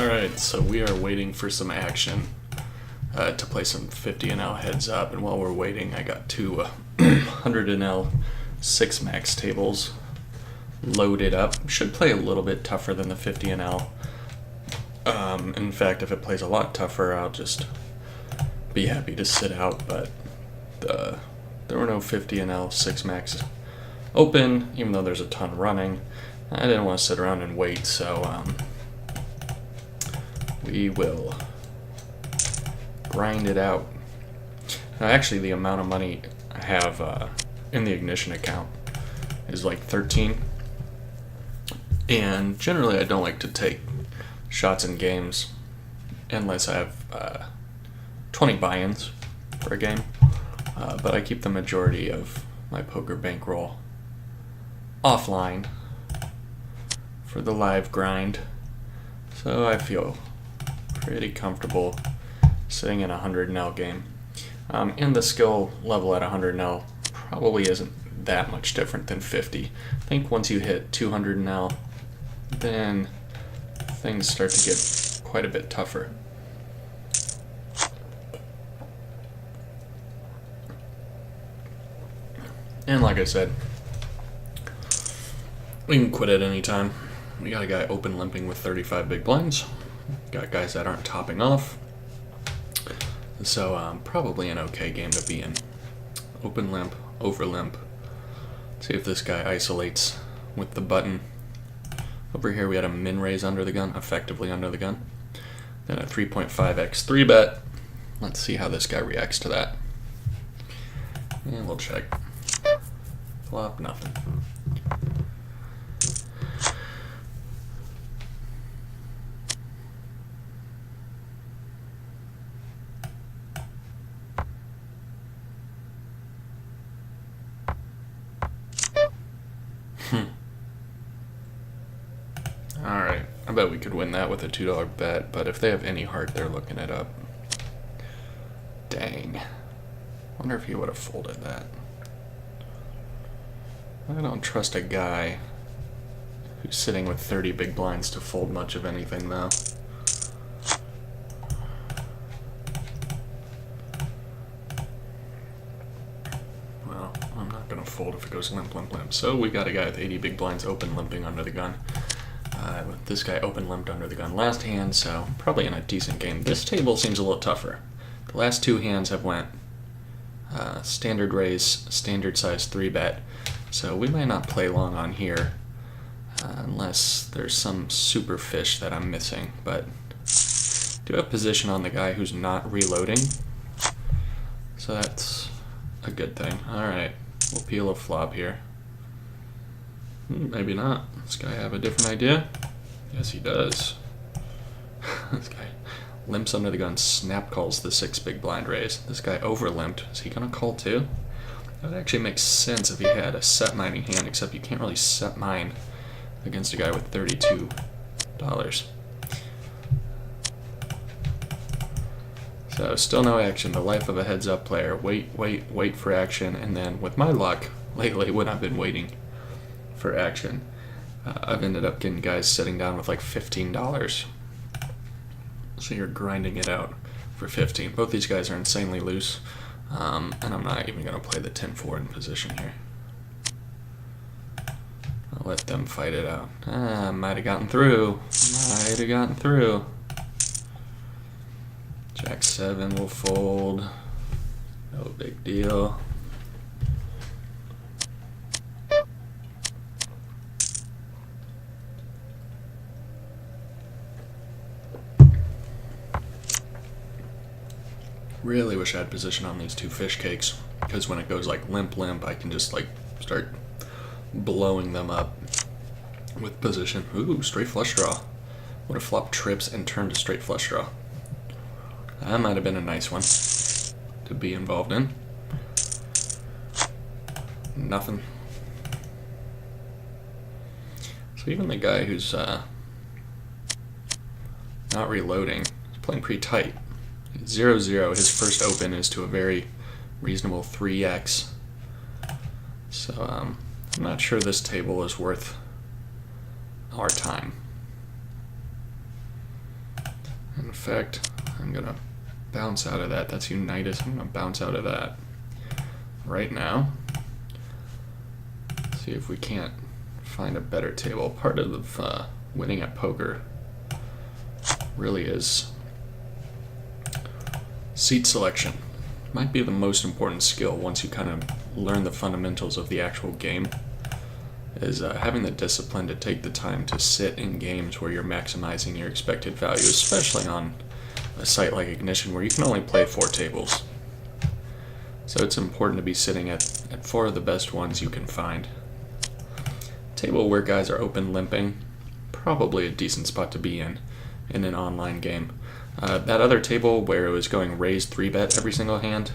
Alright, so we are waiting for some action to play some 50 NL heads up, and while we're waiting I got two 100 NL 6 max tables loaded up. Should play a little bit tougher than the 50 NL. In fact, if it plays a lot tougher, I'll just be happy to sit out, but there were no 50 NL 6 max open, even though there's a ton running. I didn't want to sit around and wait, so we will grind it out. Now, actually, the amount of money I have in the ignition account is like 13, and generally I don't like to take shots in games unless I have 20 buy-ins for a game, but I keep the majority of my poker bankroll offline for the live grind, so I feel pretty comfortable sitting in a 100 NL game. And the skill level at 100 NL probably isn't that much different than 50. I think once you hit 200 NL, then things start to get quite a bit tougher. And like I said, we can quit at any time. We got a guy open limping with 35 big blinds. Got guys that aren't topping off. So probably an okay game to be in. Open limp, over limp. See if this guy isolates with the button. Over here we had a min raise under the gun, effectively under the gun. Then a 3.5x 3-bet. Let's see how this guy reacts to that. And we'll check. Flop, nothing. Alright, I bet we could win that with a $2 bet, but if they have any heart, they're looking it up. Dang. Wonder if he would have folded that. I don't trust a guy who's sitting with 30 big blinds to fold much of anything, though. Well, I'm not going to fold if it goes limp, limp, limp. So we got a guy with 80 big blinds open limping under the gun. This guy open limped under the gun last hand, so probably in a decent game. This table seems a little tougher. The last two hands have went standard raise, standard size 3-bet. So we might not play long on here unless there's some super fish that I'm missing. But do have position on the guy who's not reloading, so that's a good thing. Alright, we'll peel a flop here. Maybe not. This guy have a different idea? Yes, he does. This guy limps under the gun, snap calls the 6 big blind raise. This guy over limped. Is he gonna call too? That would actually make sense if he had a set mining hand, except you can't really set mine against a guy with $32. So still no action. The life of a heads up player. Wait for action, and then with my luck lately when I've been waiting for action, I've ended up getting guys sitting down with like $15. So you're grinding it out for 15. Both these guys are insanely loose, and I'm not even going to play the 10-4 in position here. I'll let them fight it out. Might have gotten through. Might have gotten through. Jack 7 will fold. No big deal. Really wish I had position on these two fish cakes, because when it goes like limp limp, I can just like start blowing them up with position. Ooh, straight flush draw. Would have flopped trips and turned to straight flush draw. That might have been a nice one to be involved in. Nothing. So even the guy who's not reloading is playing pretty tight. 0-0, his first open is to a very reasonable 3x. So I'm not sure this table is worth our time. In fact, I'm gonna bounce out of that. That's Unitas. I'm gonna bounce out of that right now. See if we can't find a better table. Part of winning at poker really is seat selection. Might be the most important skill once you kind of learn the fundamentals of the actual game, is having the discipline to take the time to sit in games where you're maximizing your expected value, especially on a site like Ignition where you can only play 4 tables. So it's important to be sitting at 4 of the best ones you can find. Table where guys are open limping, probably a decent spot to be in an online game. That other table where it was going raise 3-bet every single hand,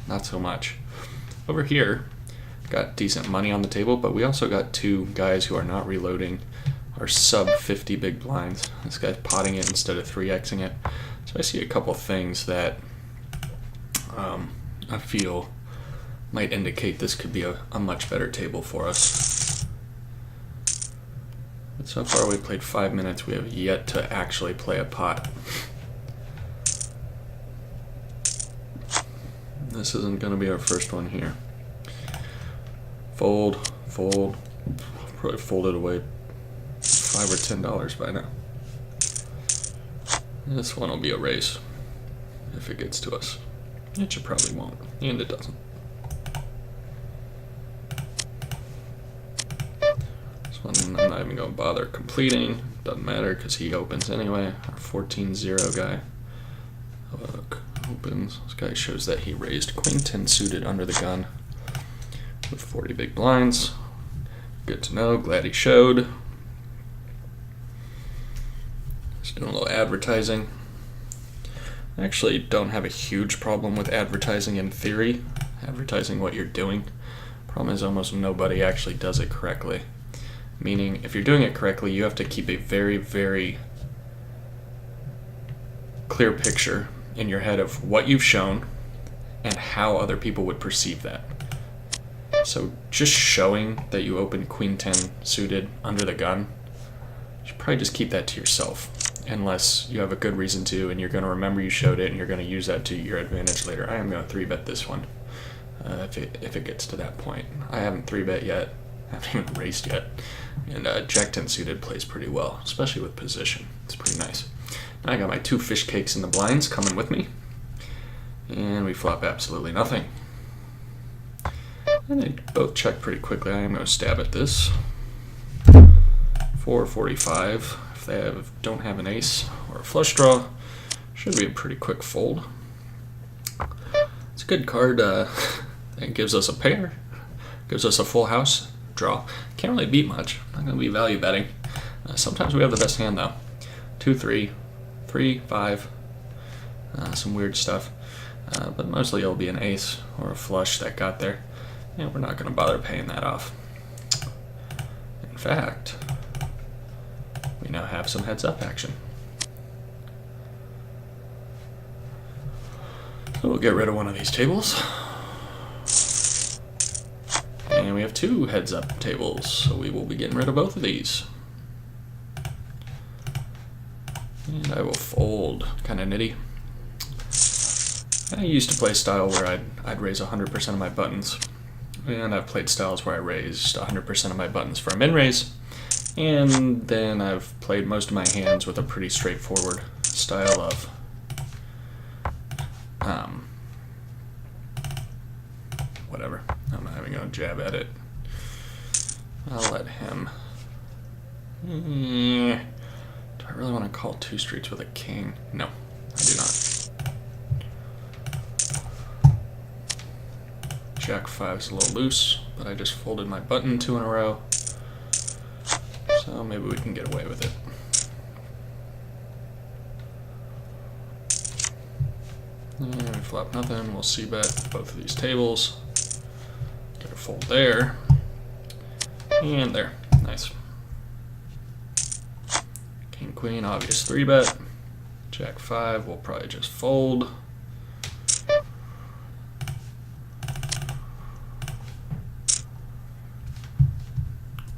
not so much. Over here, got decent money on the table, but we also got 2 guys who are not reloading, are sub 50 big blinds. This guy's potting it instead of 3xing it. So I see a couple things that I feel might indicate this could be a much better table for us. But so far we played 5 minutes, we have yet to actually play a pot. This isn't going to be our first one here. Fold, fold, probably folded away $5 or $10 by now. This one will be a raise if it gets to us. It should probably won't, and it doesn't. This one I'm not even going to bother completing. Doesn't matter because he opens anyway. Our 14-0 guy opens. This guy shows that he raised Queen 10 suited under the gun with 40 big blinds. Good to know. Glad he showed. Just doing a little advertising. I actually don't have a huge problem with advertising in theory. Advertising what you're doing. Problem is almost nobody actually does it correctly. Meaning, if you're doing it correctly, you have to keep a very, very clear picture in your head of what you've shown and how other people would perceive that. So just showing that you opened Queen 10 suited under the gun, you should probably just keep that to yourself, unless you have a good reason to and you're going to remember you showed it and you're going to use that to your advantage later. I am going to 3-bet this one if it gets to that point. I haven't 3-bet yet. I haven't even raised yet. And Jack 10 suited plays pretty well, especially with position. It's pretty nice. Now I got my 2 fish cakes in the blinds coming with me. And we flop absolutely nothing. And they both check pretty quickly. I am going to stab at this. 445. If they don't have an ace or a flush draw, should be a pretty quick fold. It's a good card. It gives us a pair. Gives us a full house. Draw. Can't really beat much. Not going to be value betting. Sometimes we have the best hand though. 2, 3, 3, 5. Some weird stuff. But mostly it'll be an ace or a flush that got there. And we're not going to bother paying that off. In fact, we now have some heads up action. So we'll get rid of one of these tables. And we have 2 heads up tables, so we will be getting rid of both of these. And I will fold, kind of nitty. I used to play style where I'd raise 100% of my buttons. And I've played styles where I raised 100% of my buttons for a min raise. And then I've played most of my hands with a pretty straightforward style of whatever. I'm not even going to jab at it. I'll let him. Do I really want to call 2 streets with a king? No, I do not. Jack 5 is a little loose, but I just folded my button 2 in a row. So maybe we can get away with it. And we flop nothing. We'll c-bet both of these tables. Get a fold there. And there. Nice. King, queen, obvious 3-bet. Jack 5, we'll probably just fold.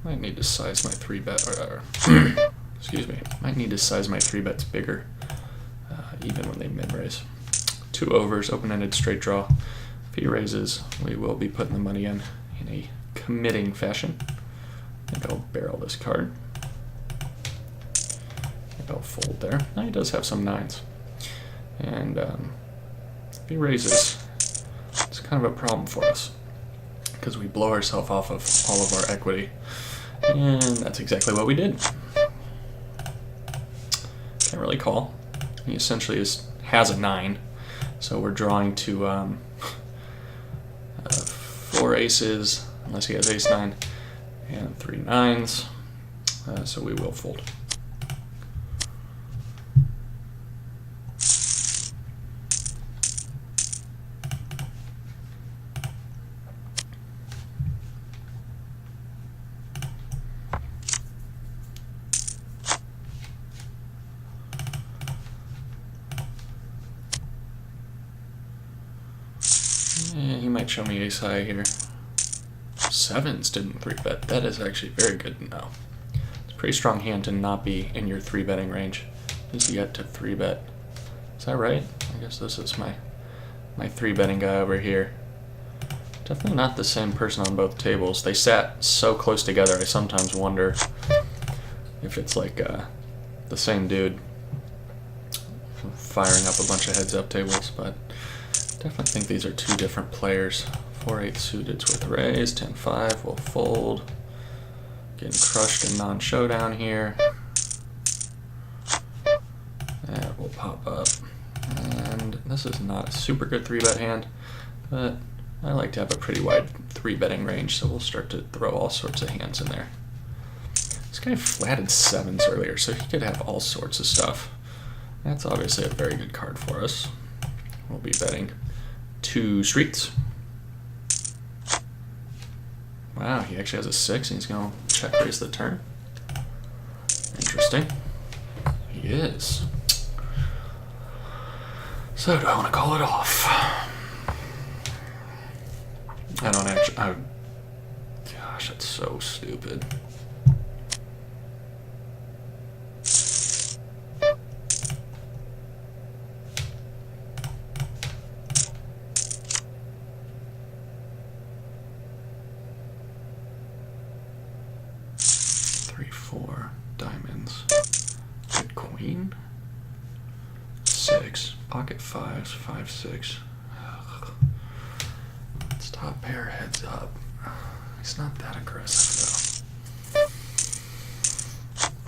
Might need to size my 3-bet, excuse me, might need to size my 3-bets bigger. even when they min-raise. 2 overs, open-ended straight draw. If he raises, we will be putting the money in a committing fashion. I think I'll barrel this card. I'll fold there. Now he does have some 9s. And if he raises, it's kind of a problem for us because we blow ourselves off of all of our equity. And that's exactly what we did. Can't really call. He essentially has a 9. So we're drawing to 4 aces, unless he has ace-9, and 3 9s. So we will fold. Yeah, he might show me ace high here. 7s didn't 3-bet. That is actually very good to know. It's a pretty strong hand to not be in your 3-betting range. At least you get to 3-bet. Is that right? I guess this is my 3-betting guy over here. Definitely not the same person on both tables. They sat so close together, I sometimes wonder if it's like the same dude firing up a bunch of heads-up tables, but definitely think these are 2 different players. 4-8 suited's with raise, 10-5 will fold. Getting crushed in non-showdown here. That will pop up. And this is not a super good 3-bet hand, but I like to have a pretty wide 3-betting range, so we'll start to throw all sorts of hands in there. This guy flatted 7s earlier, so he could have all sorts of stuff. That's obviously a very good card for us. We'll be betting 2 streets. Wow, he actually has a 6 and he's going to check raise the turn. Interesting. He is. So do I want to call it off? I don't actually. Gosh, that's so stupid. Four diamonds. Good queen. 6. Pocket 5s. 5, 6. Ugh. It's top pair heads up. He's not that aggressive though.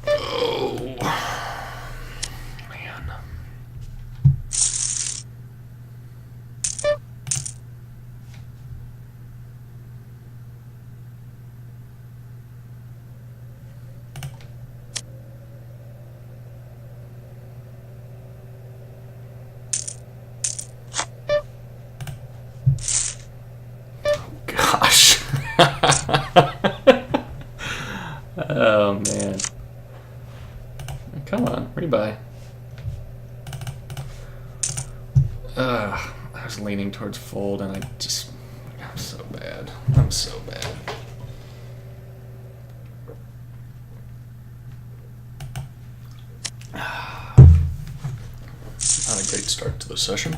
Oh man. Oh man. Come on, rebuy. I was leaning towards fold and I'm so bad. I'm so bad. Not a great start to the session.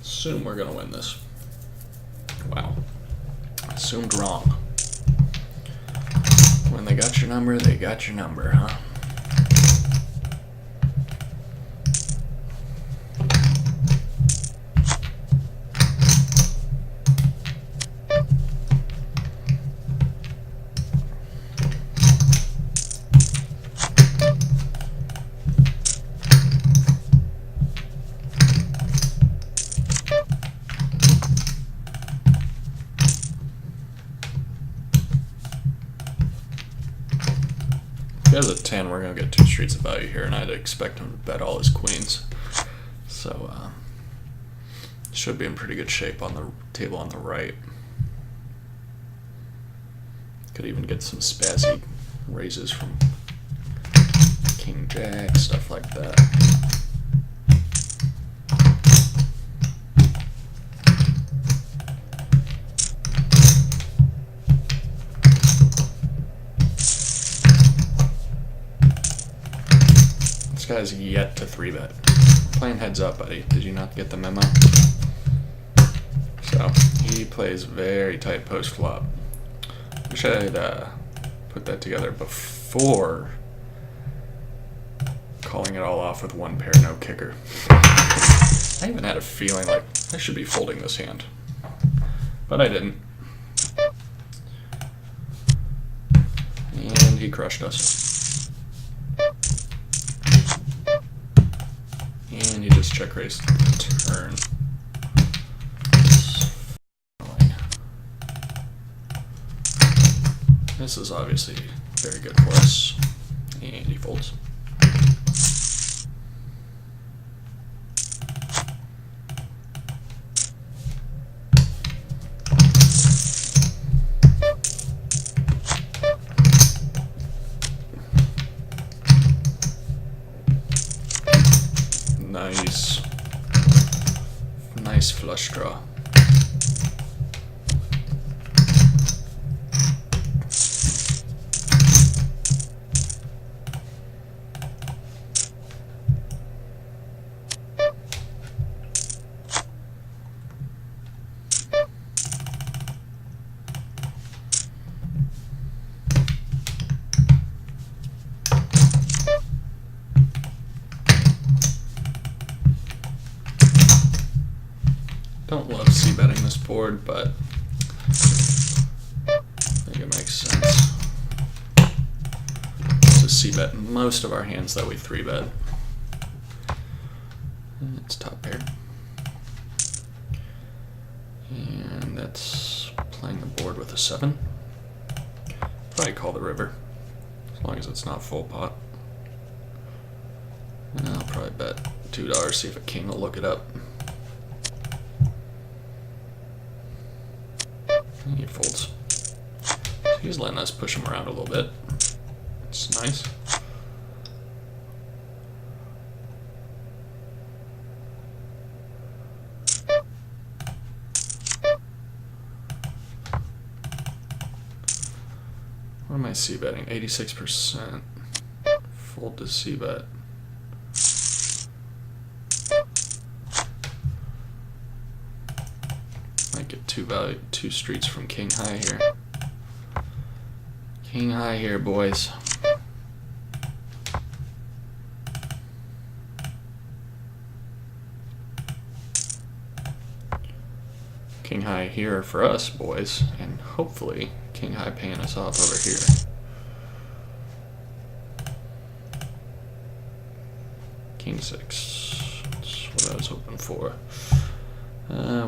Assume we're gonna win this. Wow. Assumed wrong. When they got your number, they got your number, huh? If he has a 10, we're going to get 2 streets of value here, and I'd expect him to bet all his queens. So, should be in pretty good shape on the table on the right. Could even get some spazzy raises from King Jack, stuff like that. This guy's yet to 3-bet. Playing heads up, buddy. Did you not get the memo? So, he plays very tight post flop. Wish I had put that together before calling it all off with one pair, no kicker. I even had a feeling like I should be folding this hand, but I didn't. And he crushed us. And he just check raised turn. This is obviously very good for us. And he folds. Nice. Nice flush draw. Don't love c-betting this board, but I think it makes sense to c-bet most of our hands that we 3-bet. It's top pair. And that's playing the board with a 7. Probably call the river, as long as it's not full pot. And I'll probably bet $2, see if a king will look it up. He folds. So he's letting us push him around a little bit. It's nice. What am I c-betting? 86%. Fold to c-bet. Might get two streets from king high here. King high here, boys. King high here for us, boys, and hopefully king high paying us off over here. King 6. That's what I was hoping for.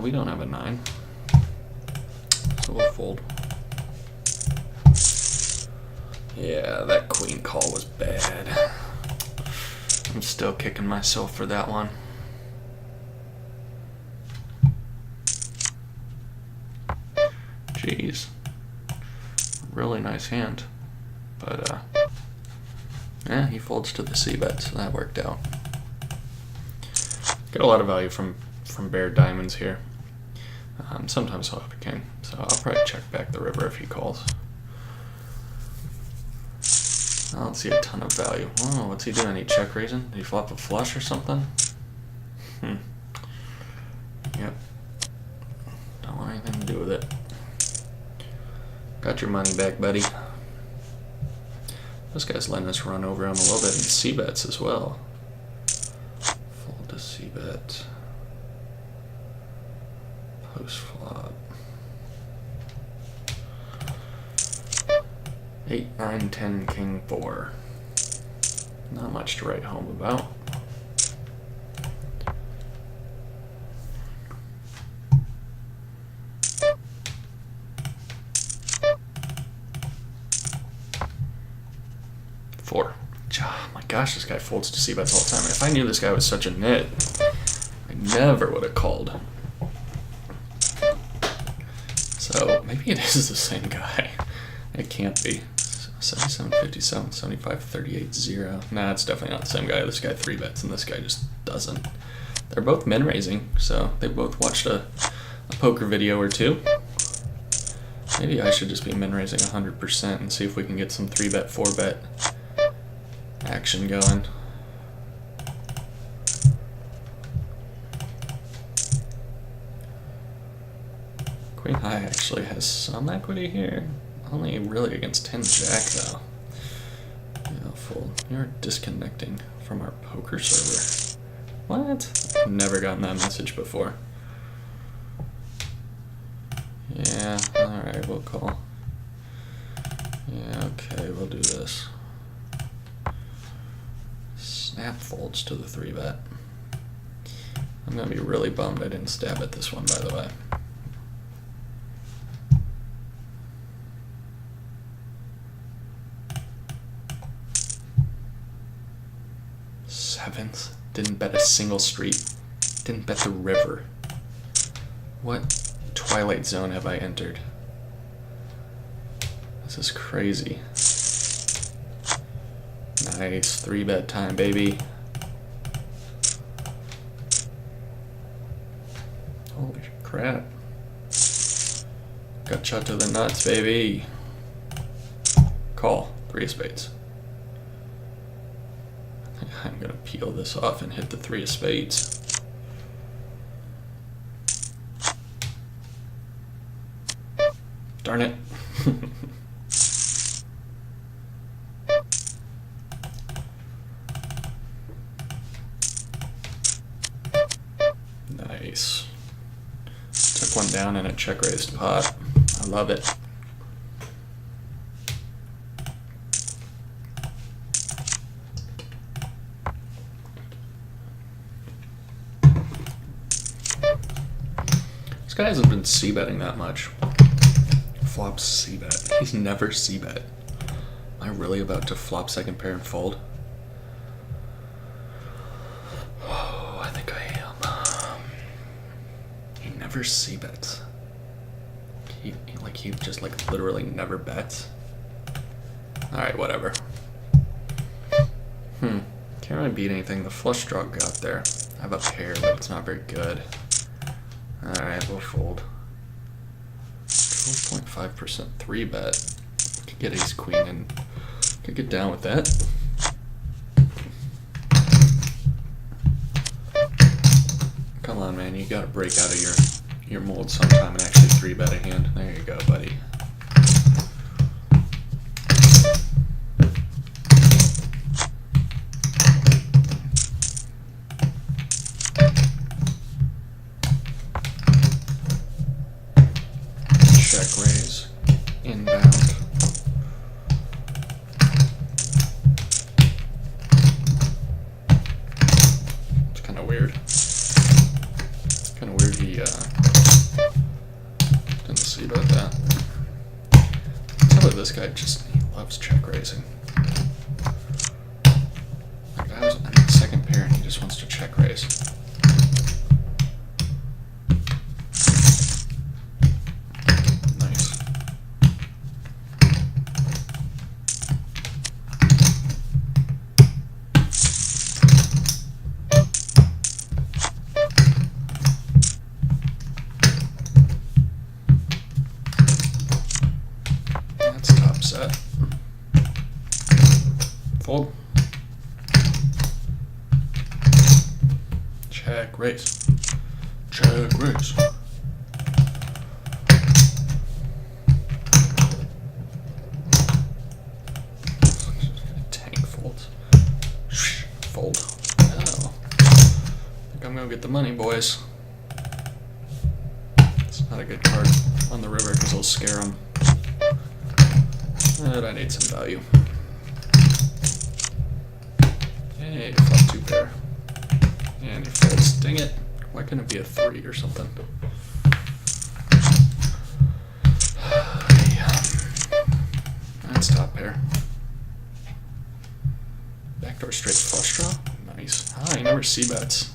We don't have a 9, so we'll fold. Yeah, that queen call was bad. I'm still kicking myself for that one. Jeez. Really nice hand. But, yeah, he folds to the c-bet, so that worked out. Get a lot of value from bare diamonds here. Sometimes he'll have a king, so I'll probably check back the river if he calls. I don't see a ton of value. Oh, what's he doing? He check raising? Did he flop a flush or something? Yep. Don't want anything to do with it. Got your money back, buddy. This guy's letting us run over him a little bit in c-bets as well. Fold to c-bet. Post flop. 8, 9, 10, king 4. Not much to write home about. Four. Oh my gosh, this guy folds to c-bets all the time. If I knew this guy was such a nit, I never would have called. So maybe it is the same guy. It can't be. 77, 57, 75, 38, 0. Nah, it's definitely not the same guy. This guy 3-bets and this guy just doesn't. They're both min raising, so they both watched a poker video or two. Maybe I should just be min raising 100% and see if we can get some 3-bet, 4-bet action going. Queen high actually has some equity here. Only really against 10 jack though. Yeah, fold. You're disconnecting from our poker server. What? I've never gotten that message before. Yeah, alright, we'll call. Yeah, okay, we'll do this. Snap folds to the 3-bet. I'm gonna be really bummed I didn't stab at this one, by the way. Sevens. Didn't bet a single street. Didn't bet the river. What twilight zone have I entered? This is crazy. Nice. 3-bet time, baby. Holy crap. Got shot to the nuts, baby. Call. 3 of spades. I'm gonna peel this off and hit the 3 of spades. Darn it. Nice. Took one down in a check raised pot. I love it. This guy hasn't been c-betting that much. Flop c-bet. He's never c-bet. Am I really about to flop second pair and fold? Oh, I think I am. He never c-bets. He just literally never bets. Alright, whatever. Can't really beat anything the flush draw got there. I have a pair, but it's not very good. Alright, we'll fold. 12.5% 3-bet. Could get ace queen and could get down with that. Come on, man, you gotta break out of your mold sometime and actually 3-bet a hand. There you go, buddy. Check raise, inbound. It's kind of weird. Kind of weird he didn't see about that. Tell this guy he loves check raising. Like I'm in second pair and he just wants to check raise. Set. Fold. Check raise. Check raise. Tank folds. Fold. Oh. I think I'm gonna get the money, boys. It's not a good card on the river because it'll scare them. But I need some value. Hey, flop 2 pair. And he folds. Dang it. Why couldn't it be a 3 or something? That's top pair. Backdoor straight flush draw. Nice. He never c-bets.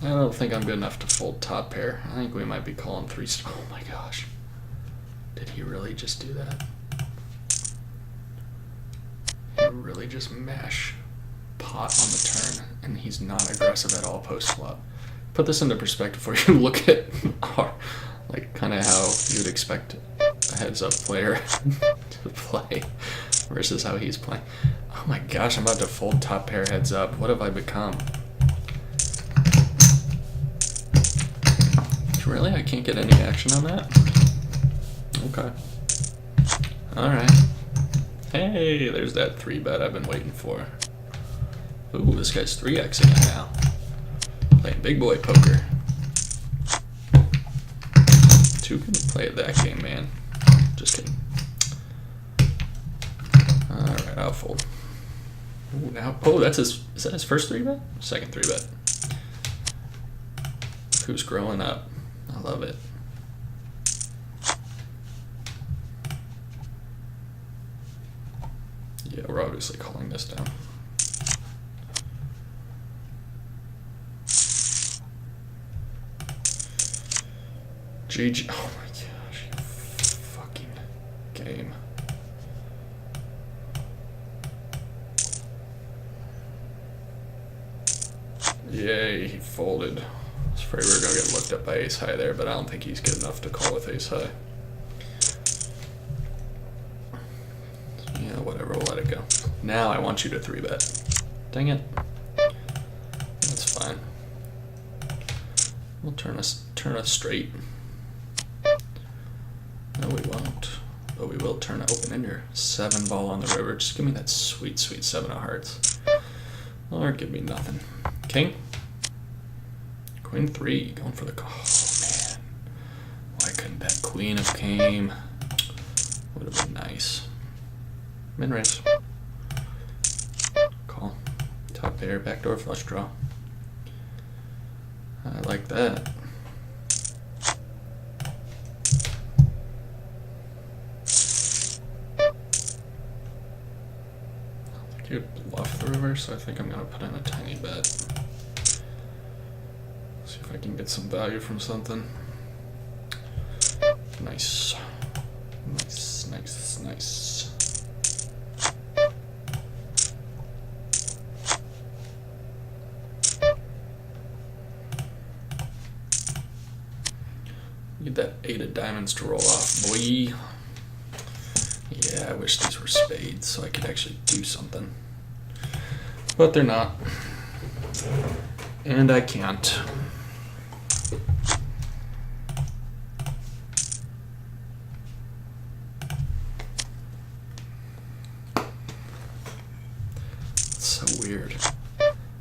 I don't think I'm good enough to fold top pair. I think we might be calling 3. Oh my gosh. Did he really just do that? really just mash pot on the turn, and he's not aggressive at all post flop. Put this into perspective for you. Look at our, like, kind of how you'd expect a heads-up player to play versus how he's playing. Oh my gosh, I'm about to fold top pair heads up. What have I become? Really? I can't get any action on that? Okay. Alright. Hey, there's that 3-bet I've been waiting for. Ooh, this guy's 3xing it now. Playing big boy poker. 2 can play that game, man. Just kidding. Alright, I'll fold. Ooh, now, oh, that's his, is that his first 3-bet? Second 3-bet. Who's growing up? I love it. Yeah, we're obviously calling this down. GG. Oh my gosh, you fucking game. Yay, he folded. I was afraid we were going to get looked up by ace high there, but I don't think he's good enough to call with ace high. Yeah, whatever, we'll let it go. Now I want you to 3-bet. Dang it. That's fine. We'll turn us straight. No, we won't. But we will turn an open-ender. 7 ball on the river. Just give me that sweet, sweet 7 of hearts. Or give me nothing. King. Queen 3. Going for the call. Oh, man. Why couldn't that queen have came? Would have been nice. Min raise. Call. Top pair. Backdoor flush draw. I like that. You bluff the river, so I think I'm going to put in a tiny bet. See if I can get some value from something. Nice. Nice, nice, nice. Get that 8 of diamonds to roll off, boy. Yeah, I wish these were spades so I could actually do something. But they're not. And I can't. It's so weird.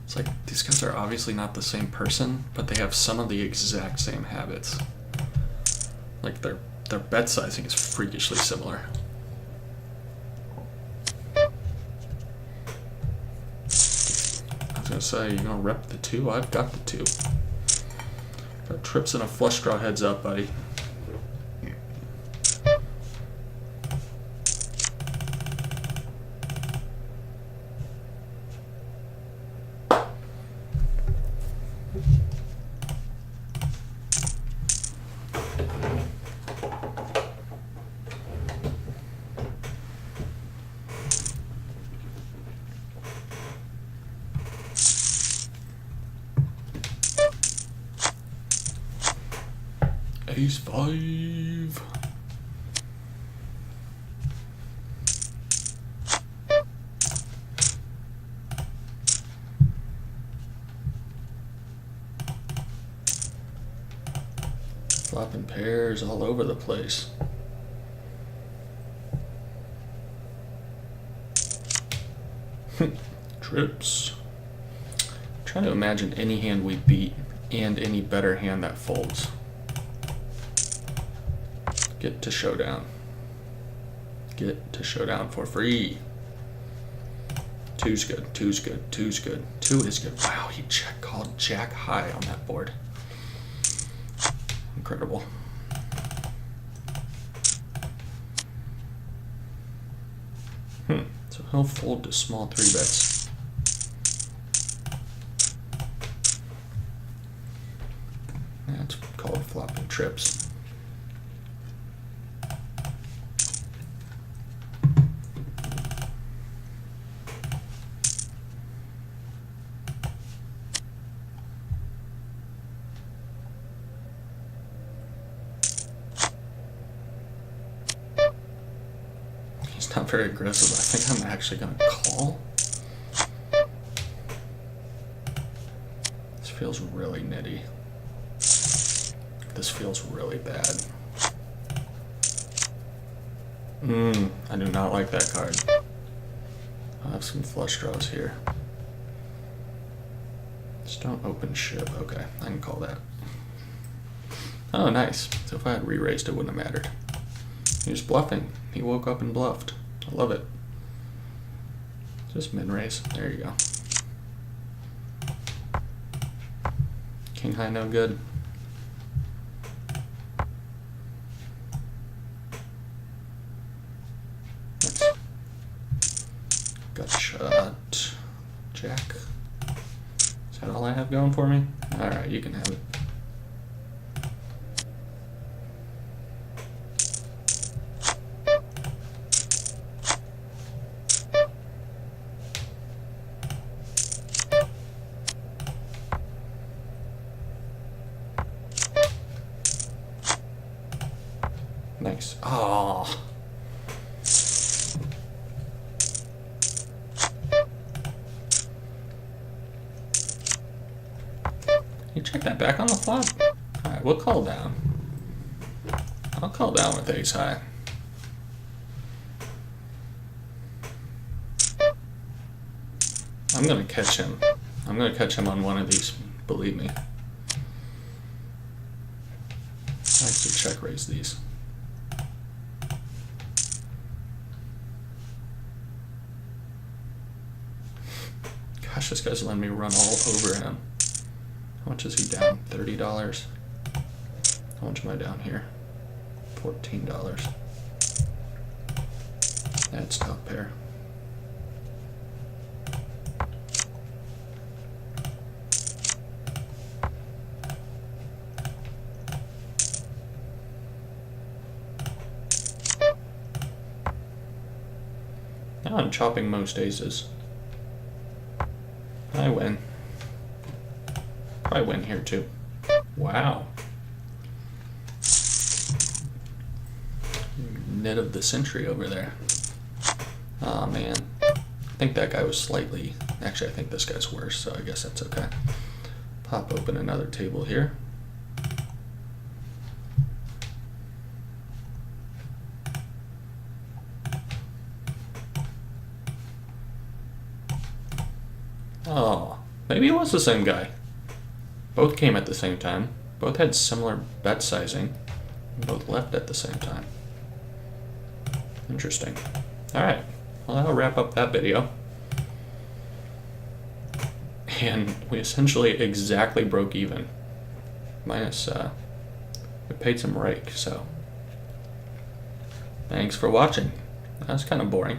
It's like these guys are obviously not the same person, but they have some of the exact same habits. Like their bet sizing is freakishly similar. I was gonna say, you're gonna rep the 2? I've got the 2. Got trips and a flush draw heads up, buddy. Ace 5. Flopping pairs all over the place. Trips. I'm trying to imagine any hand we beat and any better hand that folds. Get to showdown. Get to showdown for free. 2's good. 2's good. 2's good. 2 is good. Wow, he called jack high on that board. Incredible. So he'll fold to small 3-bets. That's called flopping trips. It's not very aggressive. I think I'm actually going to call. This feels really nitty. This feels really bad. I do not like that card. I have some flush draws here. Just don't open ship. Okay, I can call that. Oh, nice. So if I had re-raised, it wouldn't have mattered. He was bluffing. He woke up and bluffed. I love it. Just min-raise. There you go. King high, no good. Nice. Gut shot. Jack. Is that all I have going for me? Alright, you can have it. Nice. Oh. You check that back on the flop? Alright, we'll call down. I'll call down with ace high. I'm gonna catch him. I'm gonna catch him on one of these, believe me. I like to check raise these. Gosh, this guy's letting me run all over him. How much is he down? $30? How much am I down here? $14. That's top pair. Now I'm chopping most aces. I win. I win here too. Wow. Nit of the century over there. Oh man. I think that guy was slightly... Actually, I think this guy's worse, so I guess that's okay. Pop open another table here. Oh, maybe it was the same guy. Both came at the same time. Both had similar bet sizing. Both left at the same time. Interesting. Alright, well that'll wrap up that video. And we essentially exactly broke even. Minus, we paid some rake, so. Thanks for watching. That was kind of boring.